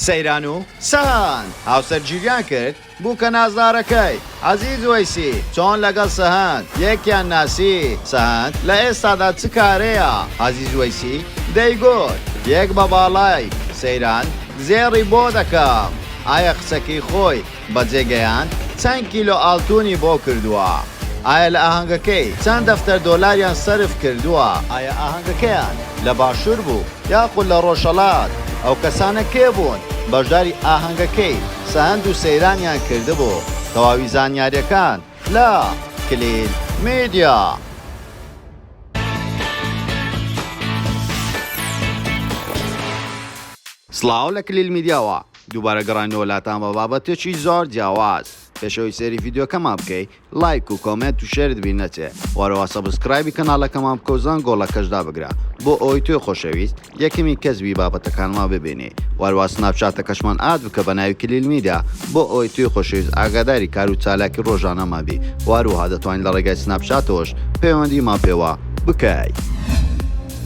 سەیران و سەهان هاوسەرگیریان کرد بوو کە نازدارەکەی عەزیز وەیسی چۆن لەگەڵ سەهان یەکیان ناسی سەهان لە ئێستادا چ کارەیە عەزیز وەیسی دەیگوت یەک بە باڵای سەیران زێڕی بۆ دەکەم ئایا قسەکەی خۆی بەجێگەیان چەند کیلۆ ئاڵتوونی بۆ کردووە ئایا لە ئاهەنگەکەی چەند دەفتەر دۆلاریان سەرف کردووە ئایا ئاهەنگەکەیان لە باشوور بوو یاخود لە ڕۆژهەڵات ئەو کەسانە کێ بوون بەشداری ئاهەنگەکەی سەهەند و سەیرانیان کردبوو تەواوی زانیاریەکان لە کلیل میدیا. سڵاو لە کلیل میدیاوە دووبارە گەڕانەوە لاتان بە بابەتێکی زۆر جیاواز. پێشەوەی سێری ڤیدیۆکەمان بکەی لایک و کۆمنت و شێرت بیر نەچێ وەرەوە سەبسکرایبی کەناڵەکەمان بکە و زەنگۆڵە کەشدا بگرە بۆ ئەوەی توێ خۆشەویست یەکەمی کەسبی بابەتەکانمان ببینێ وەرەوە سناپچاتە کەشمان ئاد بکە بە ناوی کلیل میدیا بۆ ئەوەی توێ خۆشەویست ئاگاداری کار و چالاکی ڕۆژانەمان بی واروها دەتوانین لە ڕێگای سناپچاتەوەش پەیوەندیمان پێوە بکەی.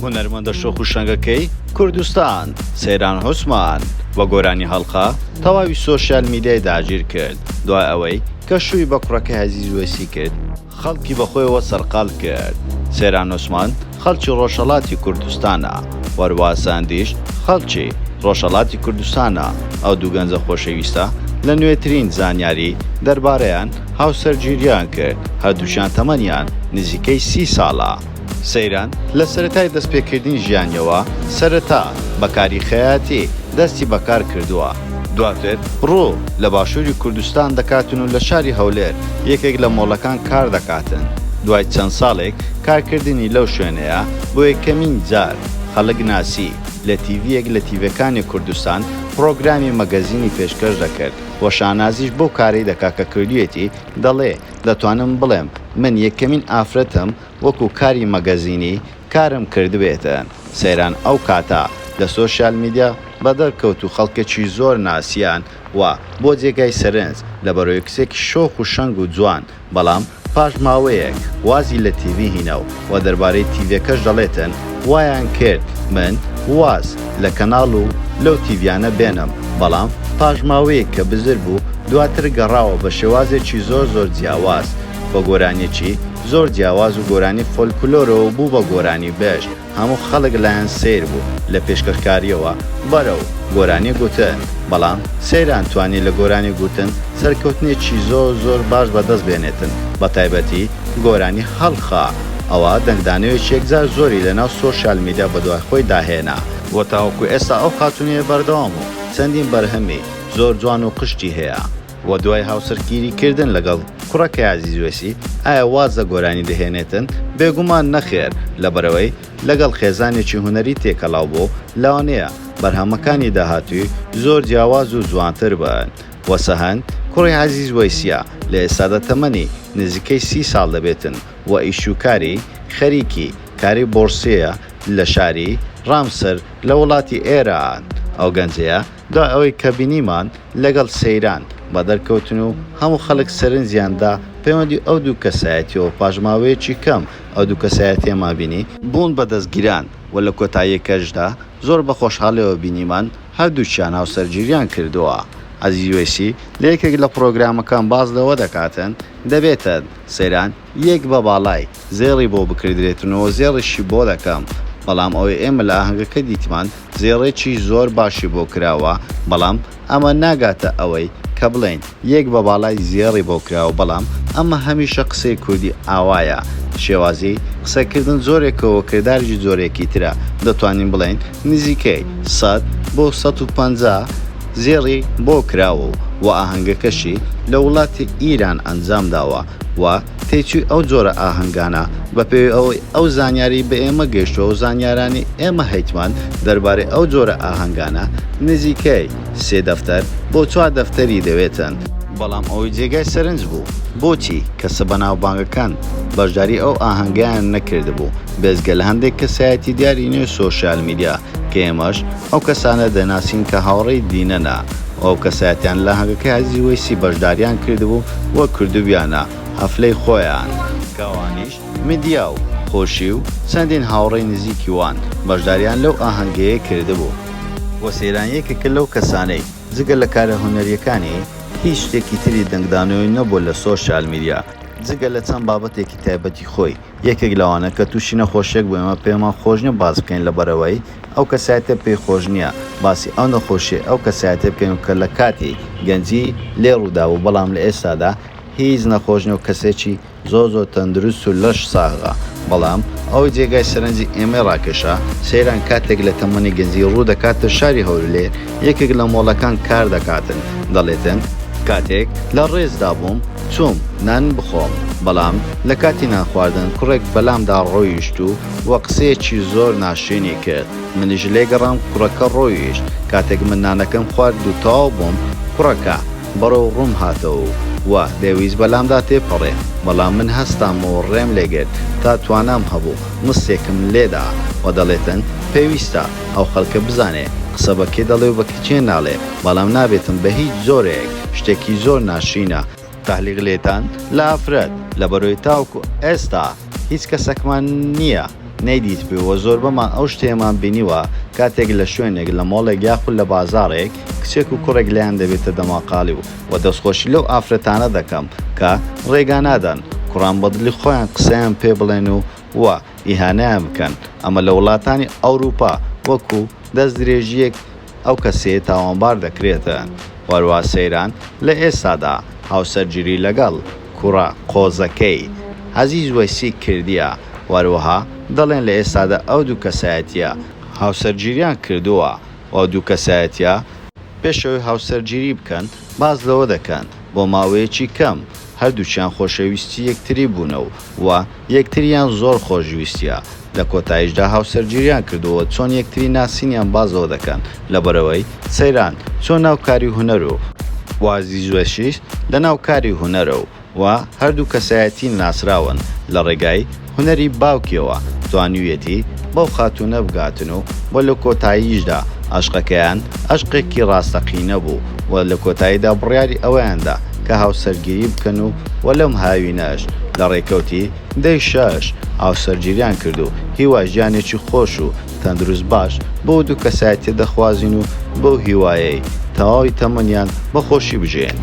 هونەرمەندە شۆخ و شەنگەکەی کوردستان سەیران حوسمان وە گۆرانی هەڵقا تەواوی سۆشیال میدیای داگیر کرد دوای ئەوەی کە شووی بە کوڕەکەی عەزیز وەیسی کرد خەڵکی بەخۆیەوە سەرقاڵ کرد. سەیران حوسمان خەڵکی ڕۆژهەڵاتی کوردستانە وەروە ساندیش خەڵکی ڕۆژهەڵاتی کوردستانە ئەو دوو گەنجە خۆشەویستە لە نوێترین زانیاری دەربارەیان هاوسەرگیریان کرد هەردووشیان تەمەنیان نزیکەی 30 ساڵە. سەیران لە سەرەتای دەستپێکردنی ژیانیەوە سەرەتا بەکاری خەیاتی دەستی بەکار کردووە دواتر ڕوو لە باشووری کوردستان دەکاتن و لە شاری هەولێر یەکێک لە مۆڵەکان کار دەکاتن. دوای چەند ساڵێک کارکردنی لەو شوێنەیە بۆ یەکەمین جار خەڵک ناسی لە تیڤیەک لە تیڤەکانی کوردستان پرۆگرامی مەگەزینی پێشکەش دەکرد وە شانازیش بۆ کارەی دەکا کە کردوێتی دەڵێ دەتوانم بڵێم من یەکەمین ئافرەتم وەکو کاری مەگەزینی کارم کردبێتن. سەیران ئەو کاتە لە سۆشیال میدیا بەدەرکەوت و خەڵکێکی زۆر ناسیان و بۆ جێگای سەرنج لە بەرەوەکسێکی شۆخ و شەنگ و جوان بەڵام پاش ماوەیەک وازی لە تیڤی هینە و دەربارەی تیڤەکەش دەڵێتن وایان کرد من واز لە کەناڵ و لەو تیڤیانە بێنم بەڵام پاش ماوەیەک کە بزر بوو دواتر گەڕاوە بە شێوازێکی زۆر جیاواز بە گۆرانیەکی زۆر جیاواز و گۆرانی فۆلکلۆرەوە بوو بە گۆرانی بەش هەموو خەڵک لایەن سیر بوو لە پێشکەشکاریەوە بەرەو گۆرانی گوتن بەڵام سەیران توانی لە گۆرانی گوتن سەرکەوتنێکی زۆر باش بەدەست بێنێتن بە تایبەتی گۆرانی هەڵخا ئەوە دەنگدانەوەی یەکجار زۆری لەناو سۆشیال میدیا بەدوای خۆی داهێنا وە تاوەکو ئێستا ئەو خاتونیە بەردەوام و چەندین بەرهەمی زۆر جوان و قشتی هەیە وە دوای هاوسەرگیریکردن لەگەڵ کوڕەکەی عەزیز وەیسی ئایا واز لە گۆرانی دەهێنێتن بێگومان نەخێر لەبەرەوەی لەگەڵ خێزانێکی هونەری تێکەڵاو بوو لەوانەیە بەرهەمەکانی داهاتووی زۆر جیاواز و جوانتر بن. وە سەهەند کوڕی عەزیز وەیسیە لە ئێستادا تەمەنی نزیکەی 30 ساڵ دەبێتن و ئیشوکاری خەریکی کاری بۆرسەیە لە شاری ڕامسەر لە وڵاتی ئێران. ئەو گەنجەیە دوای ئەوەی کە بینیمان لەگەڵ سەیران بە دەرکەوتن و هەموو خەڵک سەرنجیاندا پەیوەندی ئەو دوو کەسایەتیەوە پاژماوەیەکی کەم ئەو دوو کەسایەتیەمان بینی بوون بە دەستگیران و لە کۆتاییەکەشدا زۆر بە خۆشحاڵیەوە بینیمان هەردووچیان هاوسەرگیریان کردووە. عەزیز وەیسی لە یەکێک لە پرۆگرامەکان باز لەوە دەکاتن دەبێتە سەیران یەک بە باڵای زێڕی بۆ بکردرێتنەوە زێڕیشی بۆ دەکەم بەڵام ئەوەی ئێمە لە ئاهەنگەکە دیتمان زێڕێکی زۆر باشی بۆ کراوە بەڵام ئەمە ناگاتە ئەوەی کە بڵێن یەک بە باڵای زێڕی بۆ کراوە بەڵام ئەمە هەمیشە قسەی کوردی ئاوایە شێوازی قسەکردن زۆرێکەوە کردارێکی زۆرێکی ترە دەتوانین بڵێن نزیکەی 100 بۆ 150 زێڕی بۆ کراوە و ئاهەنگەکەشی لە وڵاتی ئیران ئەنجام داوە و تێچووی ئەو جۆرە ئاهەنگانە بە پێوی ئەوەی ئەو زانیاری بە ئێمە گەیشتەوە و زانیارانی ئێمە هەیتمان دەربارەی ئەو جۆرە ئاهەنگانە نزیکەی 3 دەفتەر بۆ 4 دەفتەری دەوێتن بەڵام ئەوەی جێگای سەرنج بوو بۆچی کەسە بەناوبانگەکان بەشداری ئەو ئاهەنگیان نەکردبوو بێزگە لە هەندێک کەسایەتی دیاری نوێ سۆشیال میدیا کە ئێمەش ئەو کەسانە دەناسین کە هاوڕێی دینەنە ئەو کەسایەتیان لە ئاهەنگەکەی عەزیز وەیسی بەشداریان کردبوو وە کردوبیانە هەفلەی خۆیان کەوانیش میدیا و خۆشی و چەندین هاوڕێی نزیکی وان بەشداریان لەو ئاهەنگەیە کردبوو بۆ سەیرانیەکێکە لەو کەسانەی جگە لە کارە هونەریەکانی هیچ شتێکی تری دەنگدانەوەی نەبوو لە سۆشیال میدیا جگە لە چەند بابەتێکی تایبەتی خۆی یەکێک لەوانە کە تووشی نەخۆشیێک بۆ ئێمە پێمان خۆش نییە باز بکەین لەبەرەوەی ئەو کەسایەتە پێی خۆش نییە باسی ئەو نەخۆشیە ئەو کەسایەتە بکەین کە لە کاتی گەنجی لێ ڕووداوە بەڵام لە ئێستادا هیچ نەخۆشنە و کەسێکی زۆر تەندروست و لەش ساغا بەڵام ئەو جێگای سەرنجی ئێمە ڕاکێشە سەیران کاتێک لە تەمەنی گەنجی ڕوو دەکاتە شاری هەولێر یەکێک لە مۆڵەکان کار دەکاتن دەڵێتن کاتێک لە ڕێزدا بووم چوم نان بخۆم بەڵام لە کاتی نانخواردن کوڕێک بەلامدا ڕۆیشت و وە قسەیەکی زۆر ناشێنی کرد منیش لێگەڕام کوڕەکە ڕۆیشت کاتێک من نانەکەم خوارد و تەواو بووم کوڕەکە بەڕێو ڕووم هاتەوە وە دەویست بەلامدا تێپەڕێ بەڵام من هەستامەوە ڕێم لێگرت تا توانام هەبوو مستێکم لێدا و دەڵێتن پێویستە ئەو خەڵکە بزانێ قسە بەکێ دەڵێ و بەکچێ ناڵێ بەڵام نابێتم بە هیچ زۆرێک شتێکی زۆر ناشینە تەحلیق لێتان لە ئافرەت لە بەرۆی تاوکو ئێستا هیچ کەسێکمان نییە نەیدیت پێوە زۆر بەمان ئەو شتێمان بینیوە کاتێک لە شوێنێک لە مۆڵێک یاخود لە بازارێک کچێک و کوڕێک لایەن دەبێتە دەماقاڵی و دەستخۆشی لەو ئافرەتانە دەکەم کە ڕێگا نادەن کوڕان بەدلی خۆیان قسەیان پێ بڵێن و وە ئیهانەیان بکەن ئەمە لە وڵاتانی ئەوروپا وەکو دەست درێژیەک ئەو کەسێ تاوانبار دەکرێتە وەروە سەیران لە ئێستادا هاوسەرگیری لەگەڵ کوڕە قۆزەکەی عەزیز وەیسی کردیە وەروەها دەڵێن لە ئێستادا ئەو دوو کەسایەتیە هاوسەرگیریان کردووە و دوو کەسایەتیە پێشەوەی هاوسەرگیری بکەن باز لەوە دەکەن بۆ ماوەیەکی کەم هەردووچیان خۆشەویستی یەکتری بوونەوە و یەکتریان زۆر خۆشویستیە لە کۆتاییشدا هاوسەرگیریان کردووە چۆن یەکتری ناسینیان بازەوە دەکەن لەبەرەوەی سەیران چۆن ناوکاری هونەر و وازی زوێشیش لە ناوکاری هونەرە و هەردوو کەسایەتی ناسراون لە ڕێگای هونەری باوکیەوە توانویەتی بەو خاتونە بگاتن و بۆ لە کۆتاییشدا عەشقەکەیان عەشقێکی ڕاستەقینە بوو و لە کۆتاییدا بڕیاری ئەوەیاندا کە هاوسەرگیری بکەن و وەلەم هاوینەش لە ڕێکەوتی دەی شەش هاوسەرگیریان کرد و هیوا ژیانێکی خۆش و تەندروست باش بۆ دوو کەسایەتی دەخوازین و بەو هیوایەی تەواوی تەمەنیان بەخۆشی بژێن.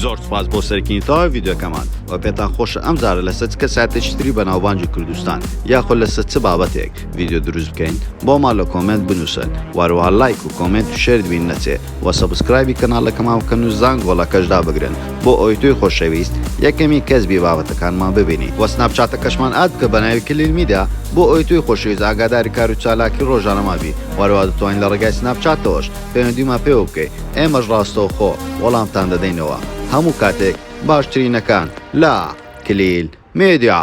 زۆر سپاس بۆ سەرکردنەوەی ڤیدیۆکەمان و پێتان خۆشە ئەم جارە لەسەر چ کەسایەتێکی تری بە ناوبانگی کوردستان یاخۆ لەسەر چ بابەتێک ڤیدیۆ دروست بکەین بۆمان لە کۆمنت بنووسن وەروەها لایک و کۆمنت و شێر بین نەچێ و سەبسکرایبی کەناڵەکەمان بکەن و زانگ گۆڵەکەشدا بگرن بۆ ئەوەی تۆی خۆشەویست یەکەمی کەسبی بابەتەکانمان ببینی و سناپچاتەکەشمان ئاد بکە بە ناوی کلیل میدیا بۆ ئەوەی تۆی خۆشەویست ئاگاداری کار و چالاکی ڕۆژانەما بی وەروەها دەتوانین لە ڕێگای سناپچاتەوەش پەیوەندیمان پێوە بکەی ئێمەش ڕاستەوخۆ وەڵامتان دەدەینەوە هەموو کاتێک باشترینەکان لا کلیل میدیا.